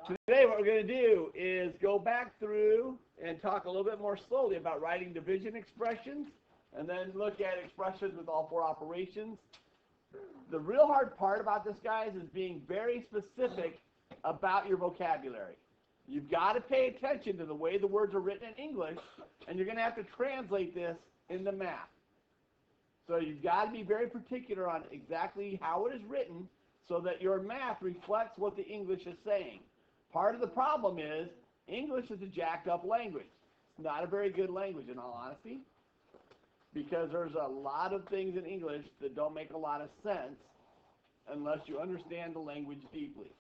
Today what we're going to do is go back through and talk a little bit more slowly about writing division expressions, and then look at expressions with all four operations. The real hard part about this, guys, is being very specific about your vocabulary. You've got to pay attention to the way the words are written in English, and you're going to have to translate this into math. So you've got to be very particular on exactly how it is written so that your math reflects what the English is saying. Part of the problem is English is a jacked up language. It's not a very good language in all honesty, because there's a lot of things in English that don't make a lot of sense unless you understand the language deeply.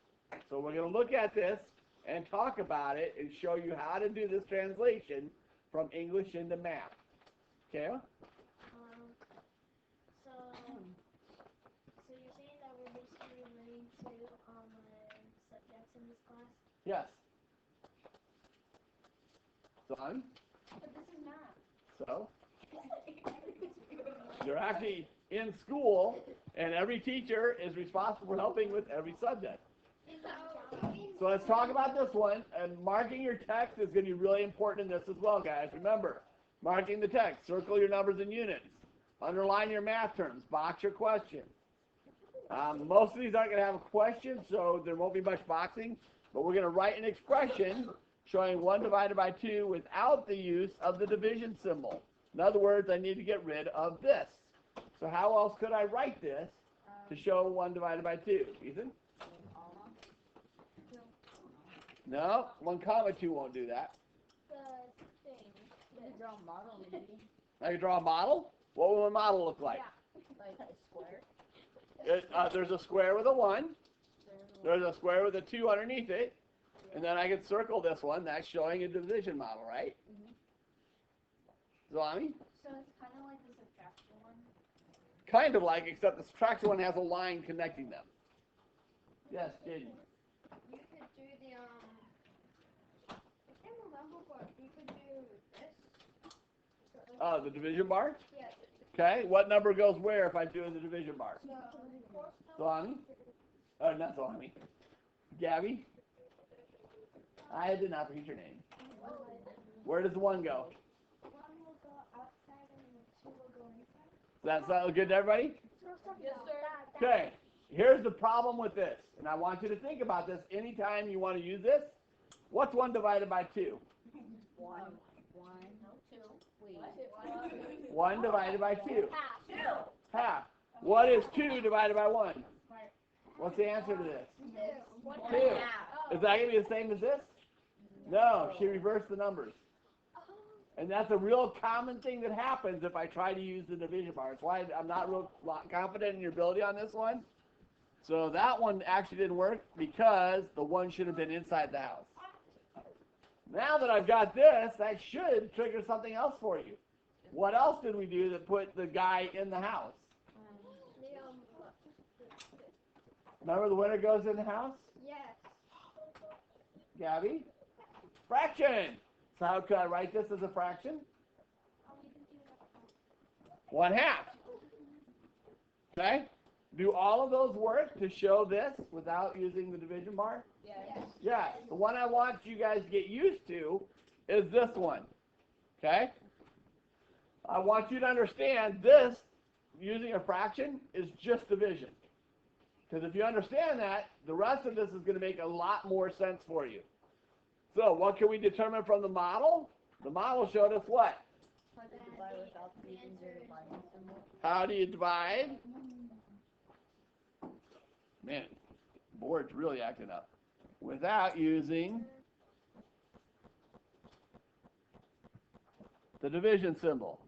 So we're going to look at this and talk about it and show you how to do this translation from English into math. Okay? So you're saying that we're basically learning two subjects in this class? Yes. Son? But this is math. So? You're actually in school, and every teacher is responsible for helping with every subject. So let's talk about this one, and marking your text is going to be really important in this as well, guys. Remember, marking the text, circle your numbers and units, underline your math terms, box your questions. Most of these aren't going to have a question, so there won't be much boxing, but we're going to write an expression showing 1 divided by 2 without the use of the division symbol. In other words, I need to get rid of this. So how else could I write this to show 1 divided by 2? Ethan? No, 1 comma 2 won't do that. The thing. You can draw a model, maybe. I can draw a model? What will a model look like? Yeah, like a square. There's a square with a 1. There's a square with a 2 underneath it. And then I can circle this one. That's showing a division model, right? Zalami? So it's kind of like the subtraction one? Kind of like, except the subtraction one has a line connecting them. Yes, Jaden. You could do the, I can't remember, but you could do this. Oh, the division bar? Yeah. Okay, what number goes where if I do the division bar? So, Zalami? Oh, not Zalami. Gabby? I did not forget your name. Where does the 1 go? 1 will go outside and the 2 will go inside. Does that sound good to everybody? Yes, sir. Okay, here's the problem with this, and I want you to think about this anytime you want to use this. What's 1 divided by 2? 1. 2. Wait. 1 divided by 2. Half. Half. What is 2 divided by 1? What's the answer to this? 2. Is that going to be the same as this? No, she reversed the numbers. And that's a real common thing that happens if I try to use the division bar. That's why I'm not real confident in your ability on this one. So that one actually didn't work because the 1 should have been inside the house. Now that I've got this, that should trigger something else for you. What else did we do that put the guy in the house? Remember the winner goes in the house? Yes. Gabby? Fraction. So how could I write this as a fraction? 1/2. Okay? Do all of those work to show this without using the division bar? Yes. Yes. The one I want you guys to get used to is this one. Okay? I want you to understand this, using a fraction, is just division. Because if you understand that, the rest of this is going to make a lot more sense for you. So what can we determine from the model? The model showed us what? How do you divide? Man, board's really acting up. Without using the division symbol.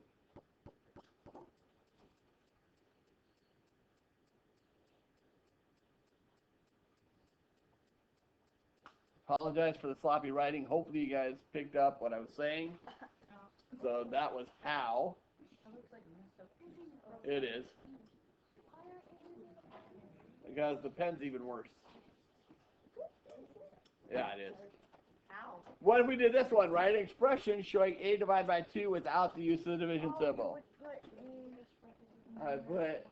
Apologize for the sloppy writing. Hopefully you guys picked up what I was saying. So that was how. It is. Because the pen's even worse. Yeah, it is. What if we did this one? Write an expression showing a divided by 2 without the use of the division symbol. I put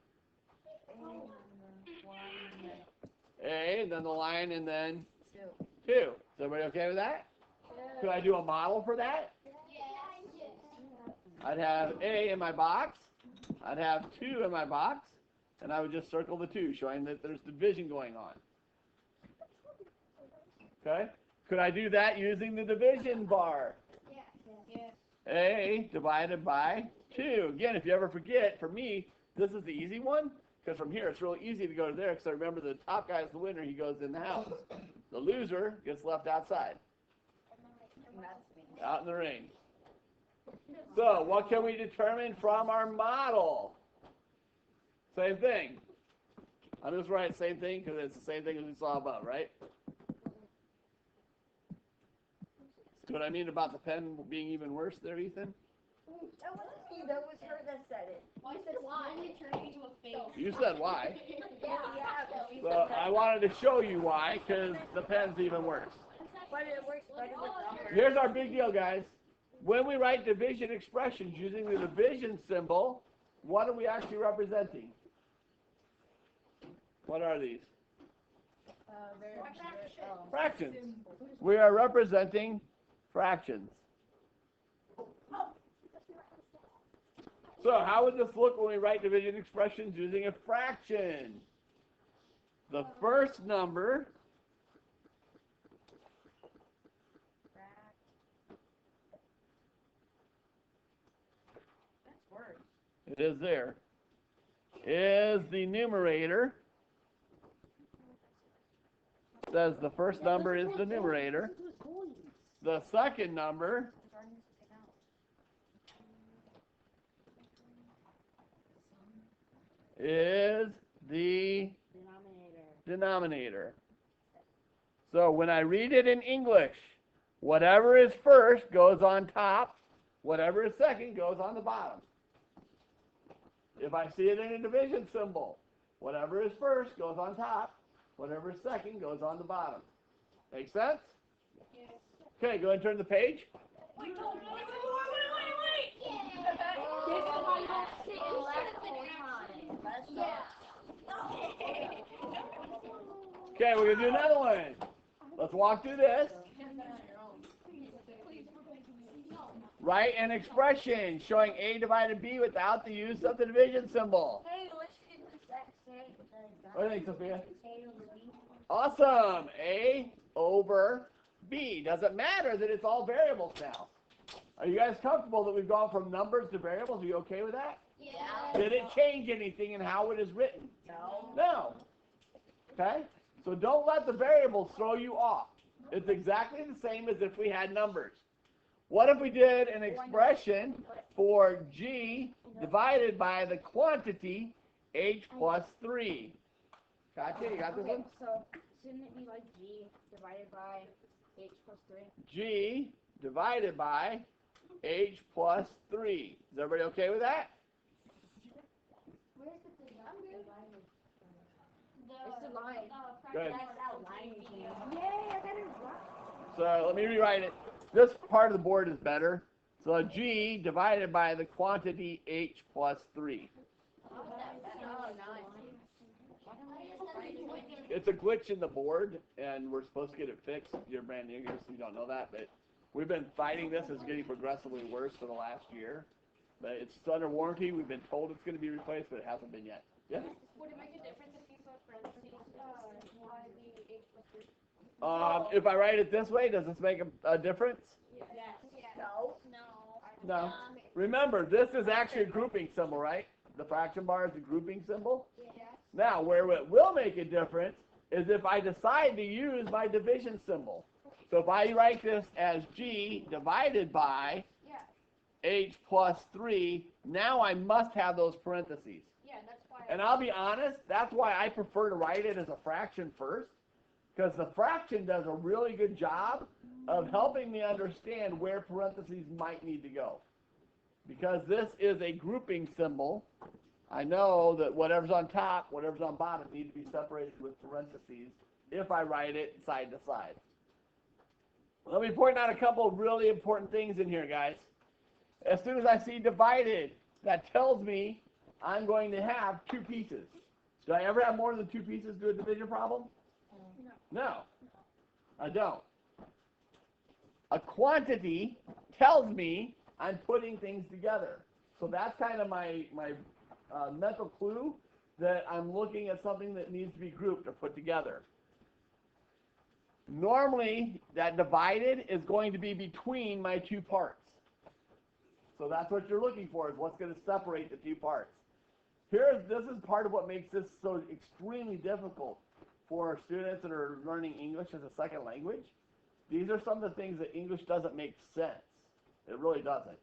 A, and then the line, and then 2. Is everybody okay with that? Could I do a model for that? I'd have A in my box. I'd have 2 in my box. And I would just circle the 2, showing that there's division going on. Okay? Could I do that using the division bar? A divided by 2. Again, if you ever forget, for me, this is the easy one. Because from here, it's really easy to go to there. Because I remember the top guy is the winner. He goes in the house. The loser gets left outside. Out in the rain. So, what can we determine from our model? Same thing. I'm just writing same thing because it's the same thing as we saw above, right? See what I mean about the pen being even worse there, Ethan? That wasn't me, that was her that said it. Why said why? Into a face. You said why. Yeah. So I wanted to show you why, because the pen's even worse. But it works better with numbers. Here's our big deal, guys. When we write division expressions using the division symbol, what are we actually representing? What are these? Fractions. We are representing fractions. So how would this look when we write division expressions using a fraction? The first number it is there, is the numerator. Says the first number is the numerator. The second number is the denominator. So when I read it in English, whatever is first goes on top, whatever is second goes on the bottom. If I see it in a division symbol, whatever is first goes on top, whatever is second goes on the bottom. Make sense? Yes. Okay, go ahead and turn the page. Wait. Okay, we're going to do another one. Let's walk through this. Write an expression showing A divided B without the use of the division symbol. Hey, let's do the exact same. What do you think, Sophia? A over B. Awesome. A over B. Doesn't matter that it's all variables now. Are you guys comfortable that we've gone from numbers to variables? Are you okay with that? Yeah. Did it change anything in how it is written? No. No. Okay? So don't let the variables throw you off. It's exactly the same as if we had numbers. What if we did an expression for G divided by the quantity H plus 3? Gotcha? You got this one? So shouldn't it be like G divided by H plus 3? G divided by H plus 3. Is everybody okay with that? Where's the denominator? It's the line. Go ahead. Yay, I got it right. So let me rewrite it. This part of the board is better. So G divided by the quantity H plus 3. Oh, nice. It's a glitch in the board, and we're supposed to get it fixed. You're brand new here, so you don't know that. But we've been fighting this. It's getting progressively worse for the last year. But it's under warranty. We've been told it's going to be replaced, but it hasn't been yet. Yeah? Would it make a difference if you put parentheses, why the H plus 3? If I write it this way, does this make a difference? Yes. No. No. Remember, this is actually a grouping symbol, right? The fraction bar is a grouping symbol. Yes. Now, where it will make a difference is if I decide to use my division symbol. So if I write this as G divided by H plus 3, now I must have those parentheses. Yeah, that's why. And I'll be honest, that's why I prefer to write it as a fraction first, because the fraction does a really good job of helping me understand where parentheses might need to go. Because this is a grouping symbol, I know that whatever's on top, whatever's on bottom need to be separated with parentheses if I write it side to side. Let me point out a couple of really important things in here, guys. As soon as I see divided, that tells me I'm going to have two pieces. Do I ever have more than two pieces to a division problem? No. I don't. A quantity tells me I'm putting things together. So that's kind of my mental clue that I'm looking at something that needs to be grouped or put together. Normally, that divided is going to be between my two parts. So that's what you're looking for, is what's going to separate the two parts. This is part of what makes this so extremely difficult for students that are learning English as a second language. These are some of the things that English doesn't make sense. It really doesn't.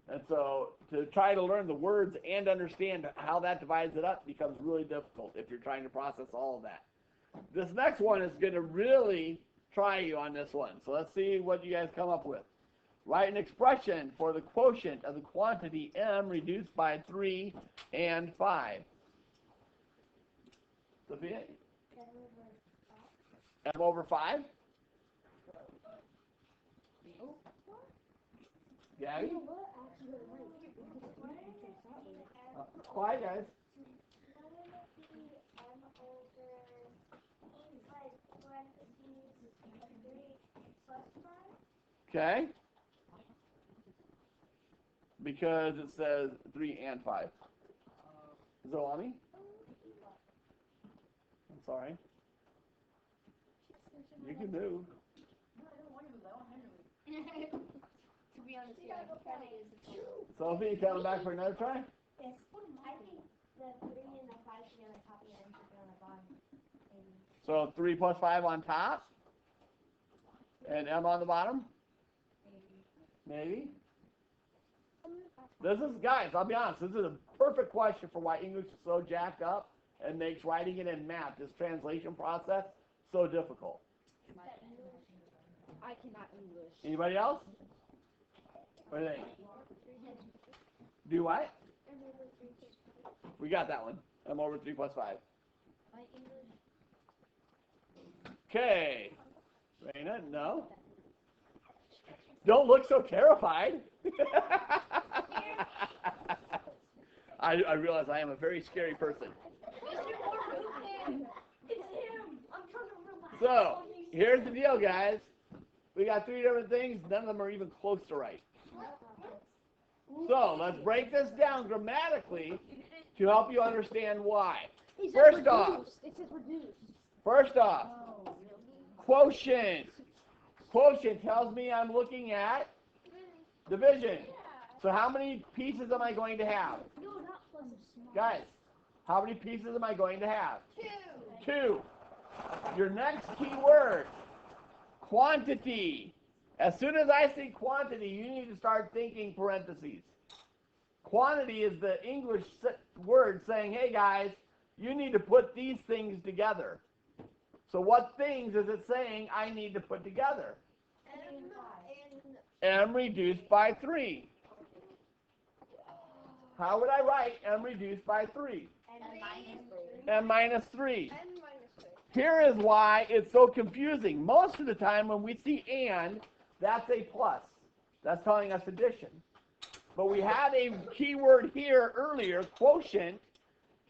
And so to try to learn the words and understand how that divides it up becomes really difficult if you're trying to process all of that. This next one is going to really try you on this one. So let's see what you guys come up with. Write an expression for the quotient of the quantity m reduced by 3 and 5. Sophia? M over 5? Gabby? Quiet, guys. Okay. Because it says 3 and 5. Zolami? I'm sorry. You can move. To be honest, yeah, it kind of is. Sophie, you coming back for another try? Yes. I think the 3 and the 5 should be on the top and the M should be on the bottom. Maybe. So 3 plus 5 on top? And M on the bottom? Maybe. This is, guys, I'll be honest, this is a perfect question for why English is so jacked up and makes writing it in math, this translation process, so difficult. I cannot English. Anybody else? What do you think? Do what? We got that one. I'm over 3 plus 5. Okay. Raina, no? Don't look so terrified. I realize I am a very scary person. So, here's the deal, guys. We got 3 different things. None of them are even close to right. So, let's break this down grammatically to help you understand why. First off, quotient. Quotient tells me I'm looking at division. So how many pieces am I going to have? Guys, how many pieces am I going to have? 2. Your next key word, quantity. As soon as I say quantity, you need to start thinking parentheses. Quantity is the English word saying, hey guys, you need to put these things together. So what things is it saying I need to put together? M reduced by 3. How would I write M reduced by 3? M minus 3. Here is why it's so confusing. Most of the time when we see and, that's a plus. That's telling us addition. But we had a key word here earlier, quotient,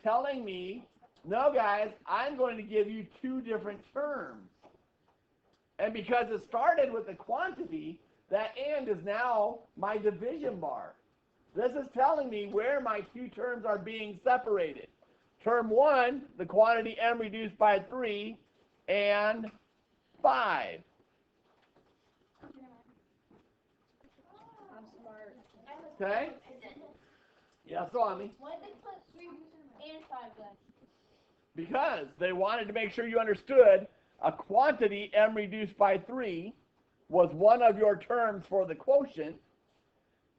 telling me, no guys, I'm going to give you 2 different terms. And because it started with the quantity, that and is now my division bar. This is telling me where my 2 terms are being separated. Term 1, the quantity m reduced by 3 and 5. I'm smart. Okay? Yeah, so on me. Why did they put 3 and 5 then? Because they wanted to make sure you understood a quantity m reduced by 3 was one of your terms for the quotient,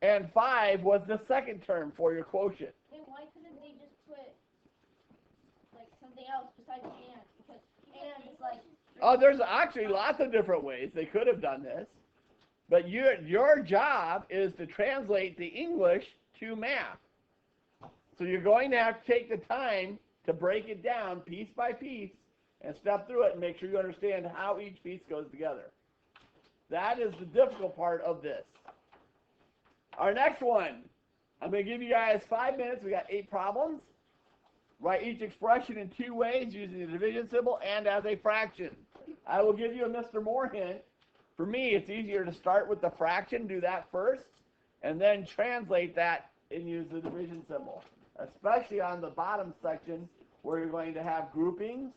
and 5 was the second term for your quotient. Then why couldn't they just put like something else besides and? Because and is like. Oh, there's actually lots of different ways they could have done this, but your job is to translate the English to math. So you're going to have to take the time to break it down piece by piece and step through it and make sure you understand how each piece goes together. That is the difficult part of this. Our next one, I'm going to give you guys 5 minutes. We got 8 problems. Write each expression in 2 ways using the division symbol and as a fraction. I will give you a Mr. Moore hint. For me, it's easier to start with the fraction, do that first, and then translate that and use the division symbol, especially on the bottom section where you're going to have groupings,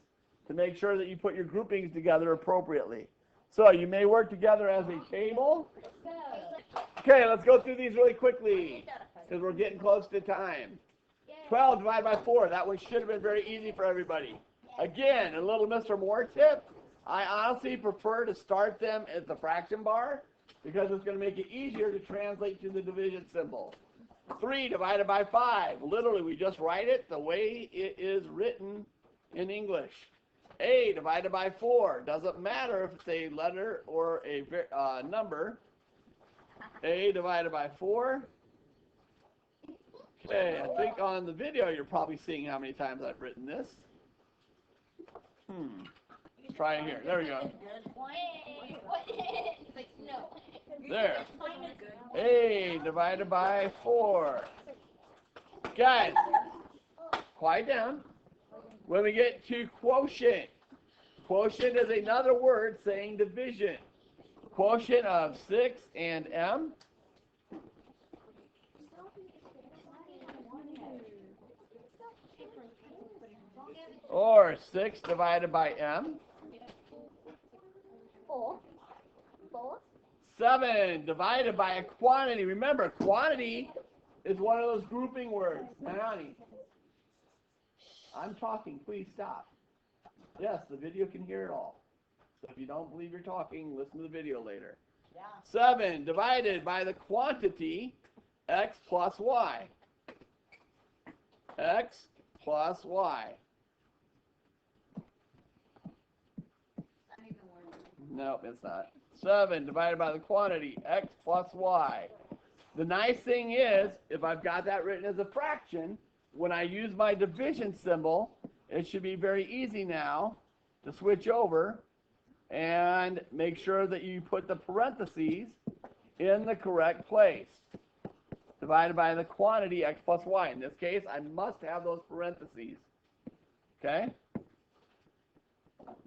to make sure that you put your groupings together appropriately. So you may work together as a table. Okay, let's go through these really quickly because we're getting close to time. 12 divided by 4. That one should have been very easy for everybody. Again, a little Mr. Moore tip. I honestly prefer to start them at the fraction bar because it's going to make it easier to translate to the division symbol. 3 divided by 5. Literally, we just write it the way it is written in English. A divided by 4. Doesn't matter if it's a letter or a number. A divided by 4. Okay, I think on the video you're probably seeing how many times I've written this. Let's try it here. There we go. There. A divided by 4. Guys, quiet down. When we get to quotient, quotient is another word saying division. Quotient of 6 and m. Or 6 divided by m. 4. 7 divided by a quantity. Remember, quantity is one of those grouping words. Honey, I'm talking. Please stop. Yes, the video can hear it all. So if you don't believe you're talking, listen to the video later. 7 divided by the quantity x plus y. X plus y. Nope, it's not. 7 divided by the quantity x plus y. The nice thing is, if I've got that written as a fraction, when I use my division symbol, it should be very easy now to switch over and make sure that you put the parentheses in the correct place. Divided by the quantity x plus y. In this case, I must have those parentheses. Okay?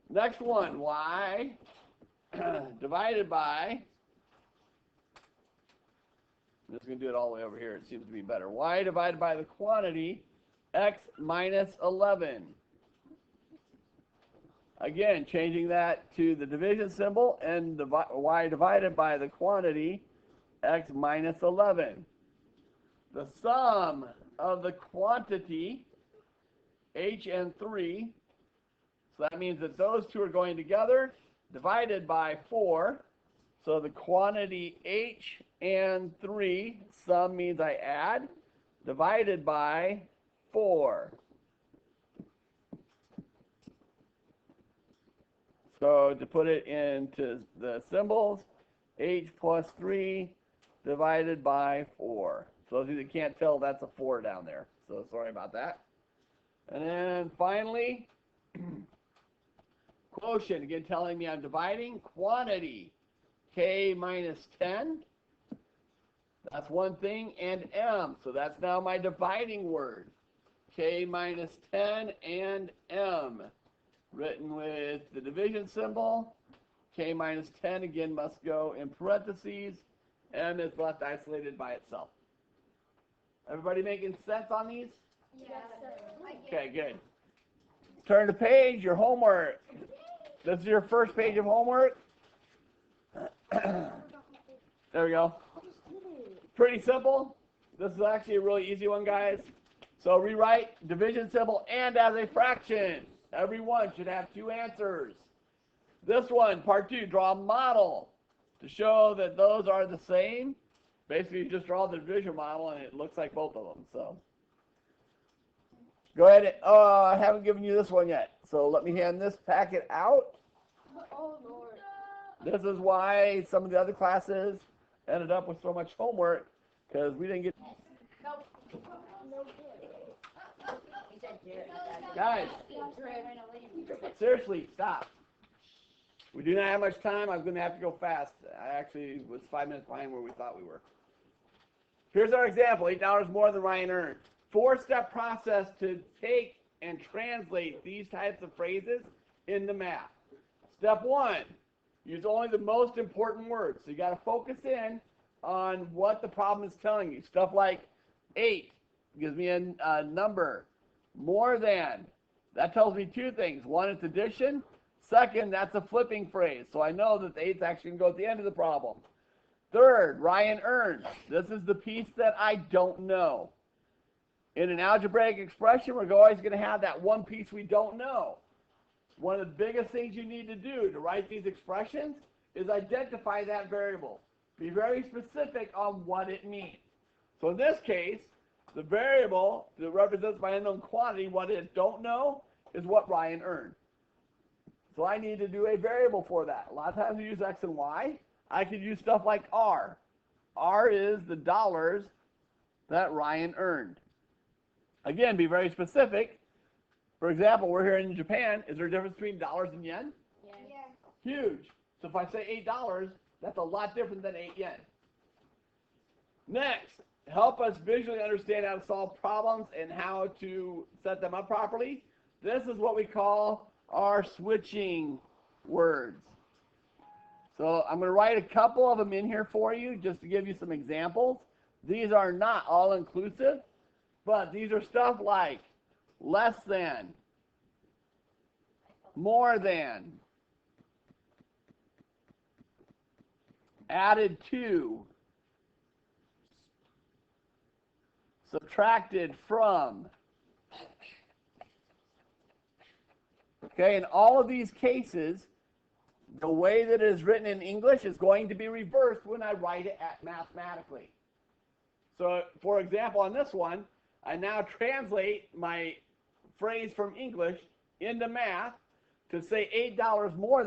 Next one, y divided by, I'm just going to do it all the way over here. It seems to be better. Y divided by the quantity x minus 11. Again, changing that to the division symbol and y divided by the quantity x minus 11. The sum of the quantity h and 3, so that means that those two are going together, divided by 4. So the quantity h and 3, sum means I add, divided by 4. So to put it into the symbols, h plus 3 divided by 4. So if you can't tell, that's a 4 down there. So sorry about that. And then finally, quotient, again telling me I'm dividing. Quantity, k minus 10. That's one thing. And m, so that's now my dividing word. K minus 10 and m. Written with the division symbol. K minus 10 again must go in parentheses. M is left isolated by itself. Everybody making sense on these? Yes, sir. Okay, good. Turn the page, your homework. This is your first page of homework. There we go. Pretty simple. This is actually a really easy one, guys. So rewrite division symbol and as a fraction. Everyone should have 2 answers. This one, part 2, draw a model to show that those are the same. Basically, you just draw the division model and it looks like both of them. So go ahead. I haven't given you this one yet. So let me hand this packet out. Oh, Lord. This is why some of the other classes ended up with so much homework, because we didn't get... Nope. Guys, seriously, stop. We do not have much time. I'm going to have to go fast. I actually was 5 minutes behind where we thought we were. Here's our example. $8 more than Ryan earned. 4-step process to take and translate these types of phrases into math. Step 1, use only the most important words. So you got to focus in on what the problem is telling you. Stuff like 8 gives me a number. More than, that tells me two things. One, it's addition. Second, that's a flipping phrase. So I know that the 8's actually going to go at the end of the problem. Third, Ryan earned. This is the piece that I don't know. In an algebraic expression, we're always going to have that one piece we don't know. One of the biggest things you need to do to write these expressions is identify that variable. Be very specific on what it means. So in this case, the variable that represents my unknown quantity, what I don't know, is what Ryan earned. So I need to do a variable for that. A lot of times we use X and Y. I could use stuff like R. R is the dollars that Ryan earned. Again, be very specific. For example, we're here in Japan. Is there a difference between dollars and yen? Yeah. Yeah. Huge. So if I say $8, that's a lot different than 8 yen. Next, help us visually understand how to solve problems and how to set them up properly. This is what we call our switching words. So I'm going to write a couple of them in here for you just to give you some examples. These are not all inclusive, but these are stuff like less than, more than, added to, subtracted from. Okay, in all of these cases, the way that it is written in English is going to be reversed when I write it mathematically. So, for example, on this one, I now translate my phrase from English into math to say $8 more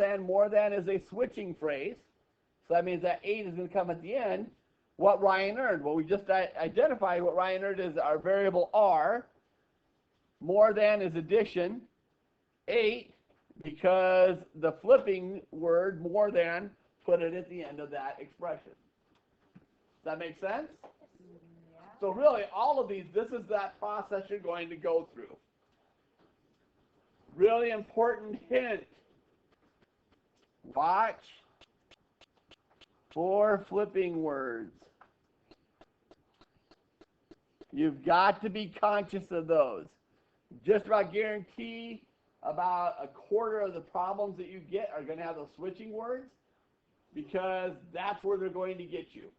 than is a switching phrase. So that means that 8 is going to come at the end. What Ryan earned? Well, we just identified what Ryan earned is our variable R. More than is addition. 8, because the flipping word more than put it at the end of that expression. Does that make sense? Yeah. So really, all of these, this is that process you're going to go through. Really important hint. Watch for flipping words. You've got to be conscious of those. Just about guarantee about a quarter of the problems that you get are going to have those switching words because that's where they're going to get you.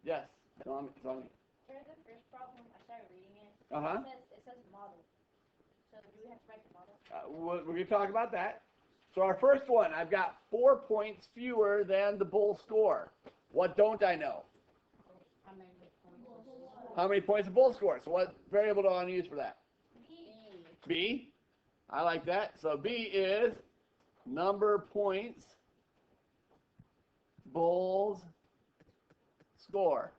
Yes? Tell me. For the first problem, I started reading it. Uh-huh. It says model. So do we have to write the model? We're going to talk about that. So our first one, I've got 4 points fewer than the bull score. What don't I know? How many points? How many points the bull score? So what variable do I want to use for that? B. I like that. So B is number points bulls score.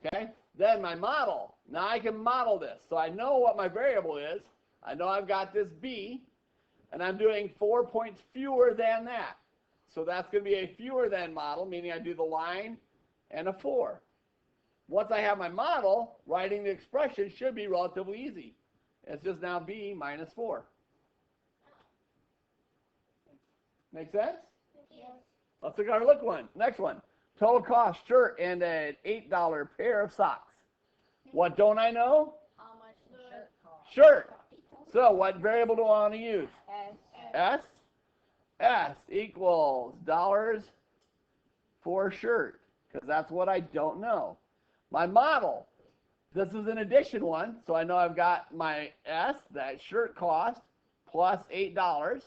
Okay? Then my model. Now I can model this. So I know what my variable is. I know I've got this B, and I'm doing 4 points fewer than that. So that's going to be a fewer than model, meaning I do the line and a 4. Once I have my model, writing the expression should be relatively easy. It's just now B minus 4. Make sense? Yes. Let's look at our next one. Total cost shirt and an $8 pair of socks. What don't I know? How much the shirt costs? Shirt. So what variable do I want to use? S. S equals dollars for shirt, because that's what I don't know. My model. This is an addition one, so I know I've got my S, that shirt cost, plus $8.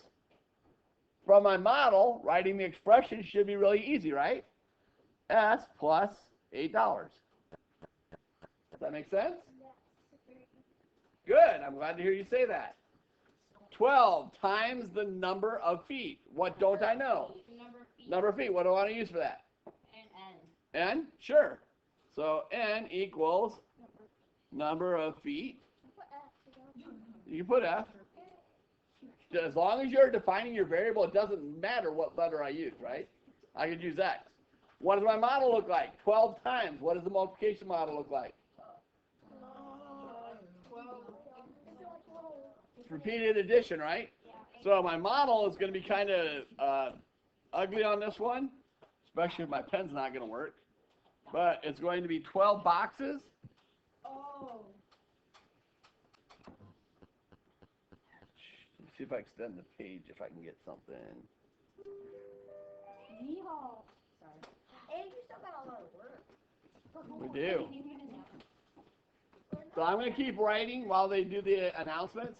From my model, writing the expression should be really easy, right? S plus $8. Does that make sense? Good. I'm glad to hear you say that. 12 times the number of feet. What don't I know? Number of feet. What do I want to use for that? And N? Sure. So N equals number of feet. You can put F. As long as you're defining your variable, it doesn't matter what letter I use, right? I could use X. What does my model look like? 12 times. What does the multiplication model look like? It's repeated addition, right? So my model is going to be kind of ugly on this one, especially if my pen's not going to work. But it's going to be 12 boxes. Oh. Let's see if I extend the page, if I can get something. Yeehaw. Sorry. And you still got a lot of work. We do. So I'm going to keep writing while they do the announcements.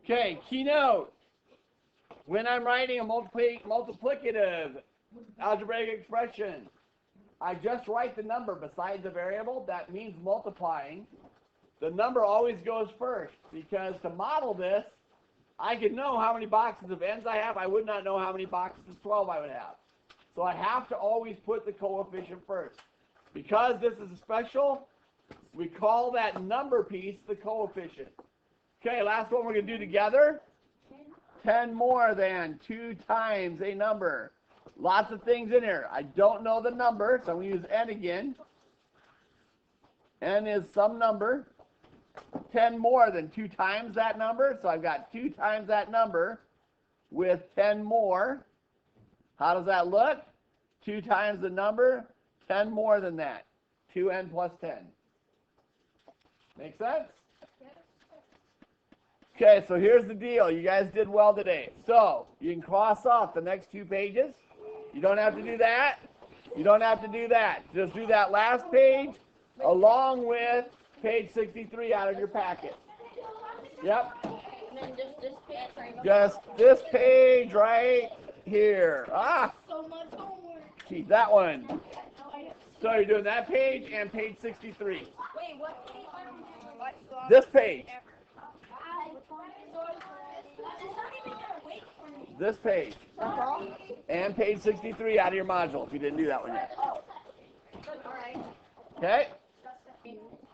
Okay, keynote. When I'm writing a multiplicative algebraic expression, I just write the number beside the variable. That means multiplying. The number always goes first, because to model this, I could know how many boxes of n's I have. I would not know how many boxes of 12 I would have. So I have to always put the coefficient first. Because this is special, we call that number piece the coefficient. Okay, last one we're going to do together. 10 more than 2 times a number. Lots of things in here. I don't know the number, so I'm going to use n again. N is some number. 10 more than 2 times that number, so I've got 2 times that number with 10 more. How does that look? 2 times the number, 10 more than that. 2n plus 10. Make sense? Okay, so here's the deal. You guys did well today. So you can cross off the next 2 pages. You don't have to do that. You don't have to do that. Just do that last page along with page 63 out of your packet. Yep. And then just this page right here. Just this page right here. Ah, So much homework. geez, that one. So you're doing that page and page 63. Wait, what page are we doing? This page. This page. And page 63 out of your module if you didn't do that one yet. All right. Okay?